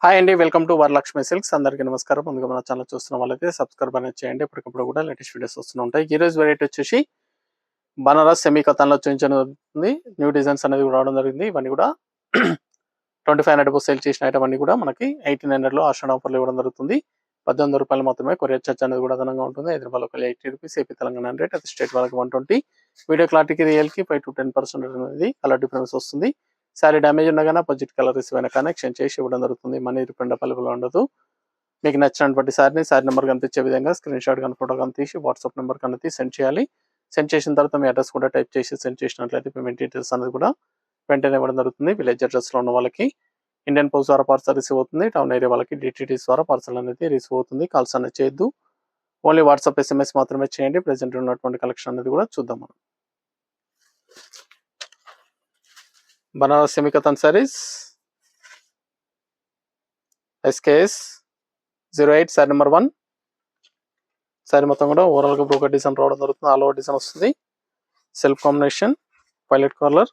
Hi అండి, welcome to Varalakshmi silks. అందరికీ నమస్కారం. ముందుగా మన ఛానల్ చూస్తున్న వాళ్ళైతే సబ్స్క్రైబ్ అనేది చేయండి. ఇప్పటికప్పుడు కూడా లేటెస్ట్ వీడియోస్ వస్తూ ఉంటాయి. ఈ రోజు వెరైటీ వచ్చేసి బనారస్ సెమీ కథన్లో చూపించనుంది. న్యూ డిజైన్స్ అనేది కూడా రావడం జరిగింది. ఇవన్నీ కూడా 2500 సేల్ చేసిన ఐటమ్ అన్ని కూడా మనకి 1800 ఆషాఢ ఆఫర్లు ఇవ్వడం జరుగుతుంది. 1800 రూపాయలు మాత్రమే. కొరియర్ చార్జ్ అనేది కూడా అదనంగా ఉంటుంది. హైదరాబాద్ ఒక 80 రూపీస్, ఏపీ తెలంగాణ 100, అది స్టేట్ వాళ్ళకి 120. వీడియో క్లారిటీకి రియల్కి 5 to 10% అనేది కలర్ డిఫరెన్స్ వస్తుంది. శారీ డ్యామేజ్ ఉన్నా కానీ అపోజిట్ కలర్ రిసీవ్ అయినా కానీ ఎక్స్చేంజ్ చేసి ఇవ్వడం జరుగుతుంది. మనీ రిఫండ్ అవైలబుల్ ఉండదు. మీకు నచ్చినటువంటి శారీ నెంబర్ కనిపించే విధంగా స్క్రీన్ షాట్ కానీ ఫోటో కానీ తీసి వాట్సాప్ నెంబర్ కనిపి సెండ్ చేయాలి. సెండ్ చేసిన తర్వాత మీ అడ్రస్ కూడా టైప్ చేసి సెండ్ చేసినట్లయితే పేమెంట్ డీటెయిల్స్ అనేది కూడా వెంటనే ఇవ్వడం జరుగుతుంది. విలేజ్ అడ్రస్లో ఉన్న వాళ్ళకి ఇండియన్ పోస్ట్ ద్వారా పార్సల్ రిసీవ్ అవుతుంది. టౌన్ ఏరియా వాళ్ళకి డిటిడిస్ ద్వారా పార్సల్ అనేది రిసీవ్ అవుతుంది. కాల్స్ అనేది చేయొద్దు. ఓన్లీ వాట్సాప్ SMS మాత్రమే చేయండి. ప్రెసెంట్ ఉన్నటువంటి కలెక్షన్ అనేది కూడా చూద్దాం మనం. Banaras semi katan saris SKS 08 sari number 1. Sari మొత్తం కూడా ఓవరాల్గా బ్రోకెట్ డిజైన్ రావడం జరుగుతుంది. ఆల్ ఓవర్ డిజైన్ వస్తుంది. Self combination violet colour.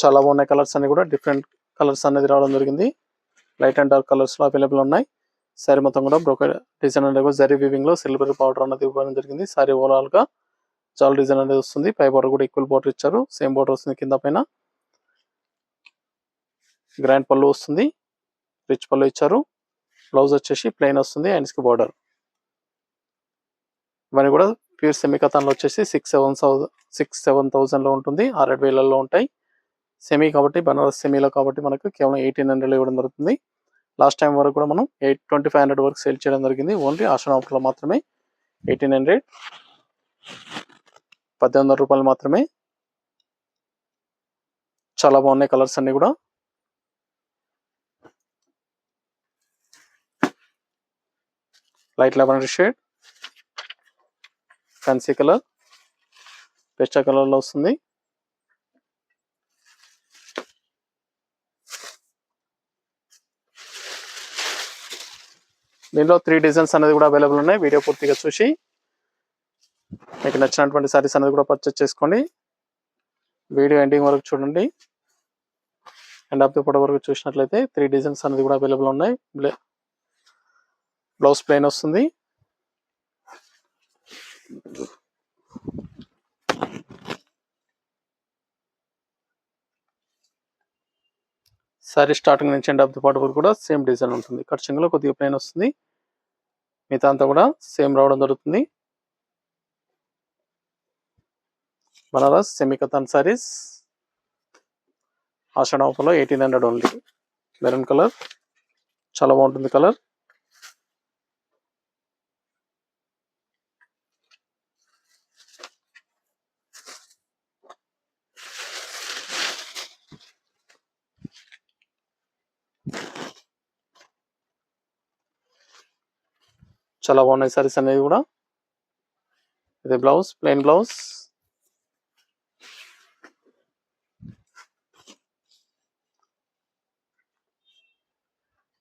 చాలా బాగున్నాయి కలర్స్ అన్ని కూడా. డిఫరెంట్ కలర్స్ అనేది రావడం జరిగింది. లైట్ అండ్ డార్క్ కలర్స్లో అవైలబుల్ ఉన్నాయి. శారీ మొత్తం కూడా బ్రోకెట్ డిజైన్ అనేది కూడా జరీ వీవింగ్లో సిల్వర్ పౌడర్ అనేది ఇవ్వడం జరిగింది. శారీ ఓవరాల్గా చాలా డిజైన్ అనేది వస్తుంది. పై బార్డర్ కూడా ఈక్వల్ బార్డర్ ఇచ్చారు. సేమ్ బార్డర్ వస్తుంది కింద పైన. గ్రాండ్ పళ్ళు వస్తుంది. రిచ్ పళ్ళు ఇచ్చారు. బ్లౌజ్ వచ్చేసి ప్లెయిన్ వస్తుంది. హ్యాండ్స్కి బార్డర్. ఇవన్నీ కూడా ప్యూర్ సెమీ కథన్లో వచ్చేసి 6-7,000 ఉంటుంది. 6,000 ఉంటాయి. సెమీ కాబట్టి బనారస్ సెమీలో కాబట్టి మనకు కేవలం 1800 ఇవ్వడం జరుగుతుంది. లాస్ట్ టైం వరకు కూడా మనం 2500 వరకు సేల్ చేయడం జరిగింది. ఓన్లీ ఆషాఢ ఆఫర్లో మాత్రమే 1800, 1800 రూపాయలు మాత్రమే. చాలా బాగున్నాయి కలర్స్ అన్ని కూడా. Light lavender shade, fancy colour, పెస్టా కలర్లో వస్తుంది. దీనిలో 3 డిజైన్స్ అనేది కూడా అవైలబుల్ ఉన్నాయి. వీడియో పూర్తిగా చూసి మీకు నచ్చినటువంటి సారీస్ అనేది కూడా పర్చేస్ చేసుకోండి. వీడియో ఎండింగ్ వరకు చూడండి. ఎండ్ ఆఫ్ ది ఫోటో వరకు చూసినట్లయితే 3 డిజైన్స్ అనేది కూడా అవైలబుల్ ఉన్నాయి. బ్లౌజ్ ప్లెయిన్ వస్తుంది. సారీ స్టార్టింగ్ నుంచి ఎండ్ ఆఫ్ ది పార్ట్ వరకు కూడా సేమ్ డిజైన్ ఉంటుంది. కట్చింగ్లో కొద్దిగా ప్లెయిన్ వస్తుంది. మిగతా అంతా కూడా సేమ్ రావడం జరుగుతుంది. బనారస్ సెమీ కథన్ సారీస్ ఆషాఢ ఆఫర్లో 1800 ఓన్లీ. మెరూన్ కలర్ చాలా బాగుంటుంది కలర్. చాలా బాగున్నాయి సారీస్ అనేది కూడా. ఇది బ్లౌజ్ ప్లెయిన్ బ్లౌజ్.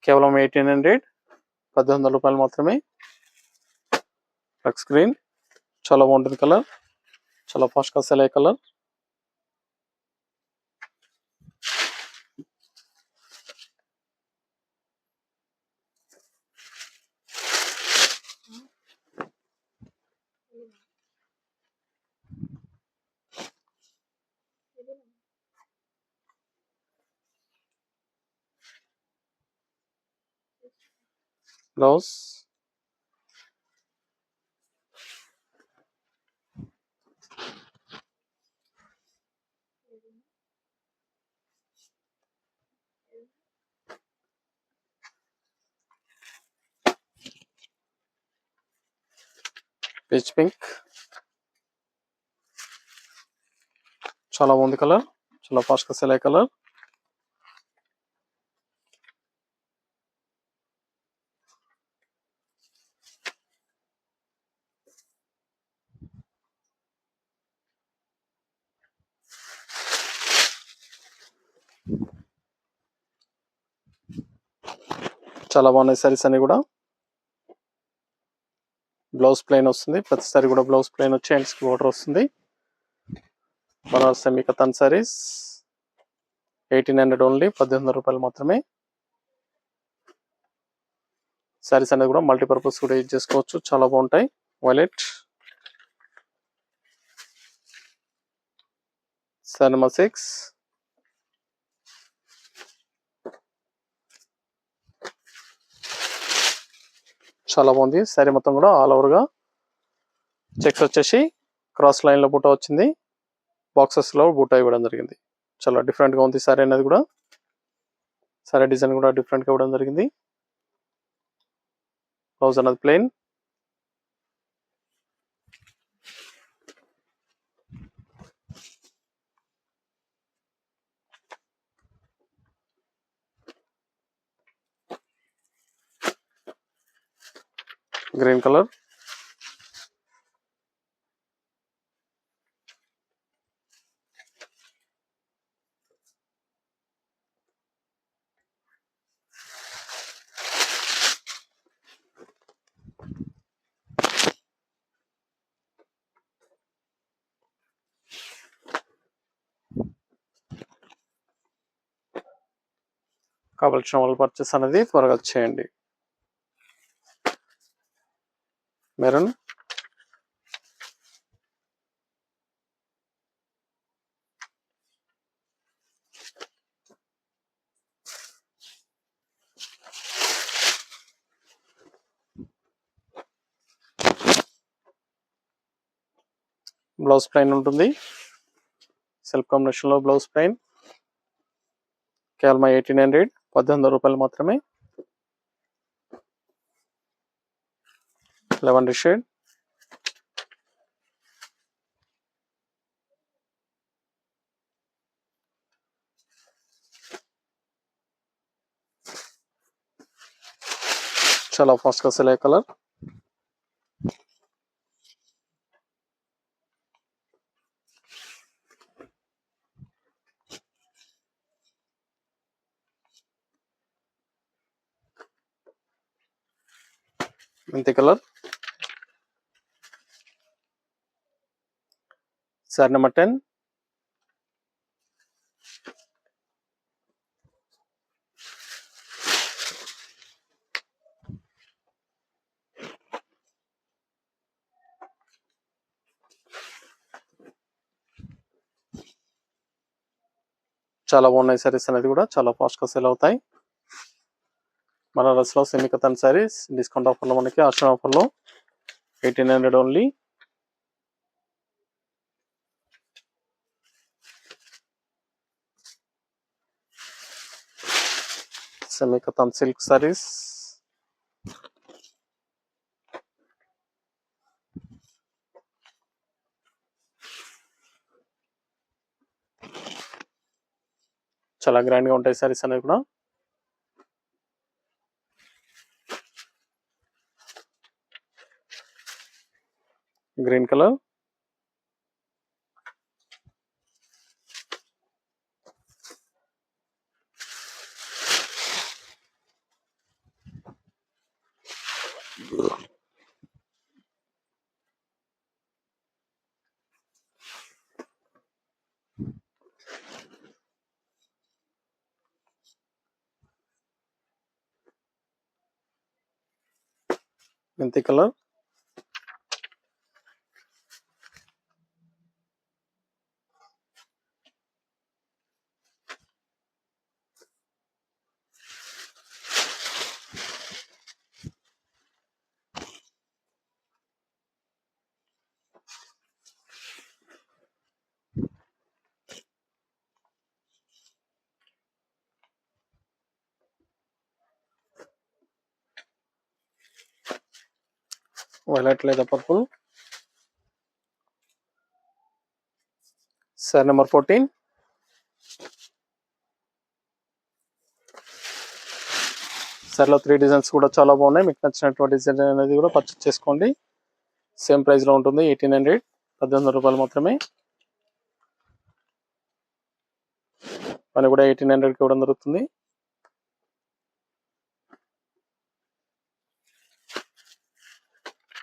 కేవలం 1800, 1800 రూపాయలు మాత్రమే. లక్స్ గ్రీన్ చాలా బాగుంటుంది కలర్. చాలా ఫాస్ట్గా సెల్ అయ్యే కలర్. బ్లౌజ్ పీచ్ పింక్ చాలా బాగుంది కలర్. చాలా ఫాస్ట్గా సెల్ అయ్యే కలర్. చాలా బాగున్నాయి సారీస్ అన్ని కూడా. బ్లౌజ్ ప్లెయిన్ వస్తుంది. ప్రతిసారి కూడా బ్లౌజ్ ప్లెయిన్ వచ్చి హ్యాండ్స్కి బార్డర్ వస్తుంది. బనారస్ సెమీ కథన్ సారీస్ 1800 ఓన్లీ, 1800 రూపాయలు మాత్రమే. సారీస్ అనేది కూడా మల్టీపర్పస్ కూడా యూజ్ చేసుకోవచ్చు, చాలా బాగుంటాయి. Violet sorry number 6. చాలా బాగుంది. సారీ మొత్తం కూడా ఆల్ ఓవర్గా చెక్స్ వచ్చేసి క్రాస్ లైన్లో బూటా వచ్చింది, బాక్సెస్లో బూటా ఇవ్వడం జరిగింది. చాలా డిఫరెంట్గా ఉంది సారీ అనేది కూడా. సారీ డిజైన్ కూడా డిఫరెంట్గా ఇవ్వడం జరిగింది. బ్లౌజ్ అనేది ప్లెయిన్. గ్రీన్ కలర్, కావాల్సిన వాళ్ళు పర్చేస్ అనేది త్వరగా చేయండి. మెరూన్, బ్లౌజ్ ప్లెయిన్ ఉంటుంది. సెల్ఫ్ కాంబినేషన్లో బ్లౌజ్ ప్లెయిన్. కేవలం 1800, 1800 రూపాయలు మాత్రమే. లెవెండర్ షేడ్, చాలా ఫాస్ట్గా సెల్ అయ్యే కలర్. మెంతి కలర్. Sorry number 10. చాలా బాగున్నాయి సారీస్ అనేది కూడా, చాలా ఫాస్ట్గా సేల్ అవుతాయి. బనారస్లో సెమీ కతాన్ సారీస్ డిస్కౌంట్ ఆఫర్లో మనకి ఆషన్ ఆఫర్లో 1800 only. Semi katan silk saris. చాలా గ్రాండ్గా ఉంటాయి సారీస్ అనేవి కూడా. గ్రీన్ కలర్, మెంతి కలర్, వైలెట్ లేదా పర్పుల్. Sorry number 14. సారీలో 3 డిజైన్స్ కూడా చాలా బాగున్నాయి. మీకు నచ్చినటువంటి డిజైన్ అనేది కూడా పర్చేస్ చేసుకోండి. సేమ్ ప్రైస్లో ఉంటుంది, 1800, 1800 రూపాయలు మాత్రమే. పని కూడా 1800కి ఇవ్వడం జరుగుతుంది.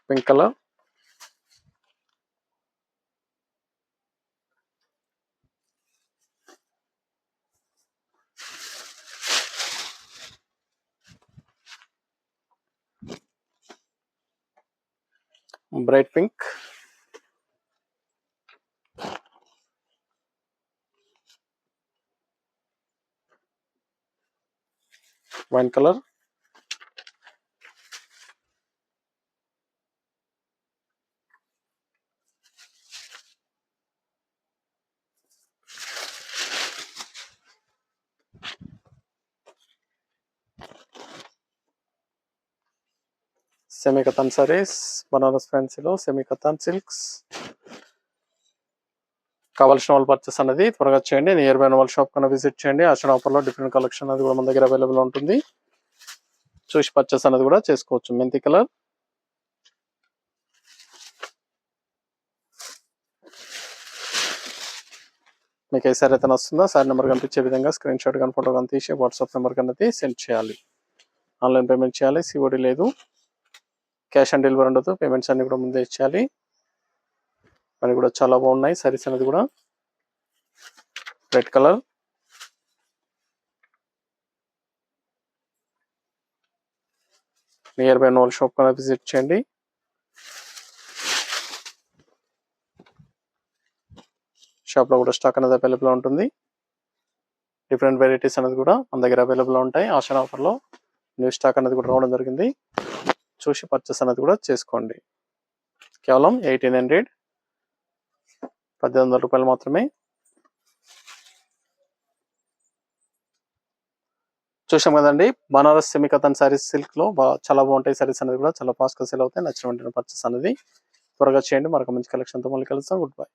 Pink colour, bright pink, wine colour, semi katan saris, Banaras ఫ్యాన్సీలో సెమీ కతాన్ సిల్క్స్. కావాల్సిన వాళ్ళు పర్చేస్ అనేది త్వరగా చేయండి. నియర్ బై వాళ్ళ షాప్ కన్నా విజిట్ చేయండి. ఆషన్ ఆఫర్లో డిఫరెంట్ కలెక్షన్ అనేది కూడా మన దగ్గర అవైలబుల్ ఉంటుంది. చూసి పర్చేస్ అనేది కూడా చేసుకోవచ్చు. మెంతి కలర్, మీకు ఏ సారీ అయితే వస్తుందో సారీ నెంబర్ కనిపించే విధంగా స్క్రీన్ షాట్ కానీ ఫోటో కానీ తీసి వాట్సాప్ నెంబర్ కన్నది సెండ్ చేయాలి. ఆన్లైన్ పేమెంట్ చేయాలి, సిఓడి లేదు, క్యాష్ ఆన్ డెలివరీ ఉండదు. పేమెంట్స్ అన్ని కూడా ముందే ఇచ్చేయాలి. అవి కూడా చాలా బాగున్నాయి సారీస్ అనేది కూడా. Red colour, near by నోల్ shop కన్నా విజిట్ చేయండి. షాప్లో కూడా స్టాక్ అనేది అవైలబుల్ ఉంటుంది. డిఫరెంట్ వెరైటీస్ అనేది కూడా మన దగ్గర అవైలబుల్ ఉంటాయి. ఆషన్ ఆఫర్లో న్యూ స్టాక్ అనేది కూడా రావడం జరిగింది. చూసి పర్చేస్ అనేది కూడా చేసుకోండి. కేవలం 1800 1800 రూపాయలు మాత్రమే. చూసాం కదండి, బనారస్ సెమీ కతాన్ సారీస్ సిల్క్ లో చాలా బాగుంటాయి. సారీస్ అనేది కూడా చాలా ఫాస్ట్ గా సేల్ అవుతాయి. నచ్చిన వెంటనే పర్చేస్ అనేది త్వరగా చేయండి. మరొక మంచి కలెక్షన్ తో మళ్ళీ కలుస్తాం. Good bye.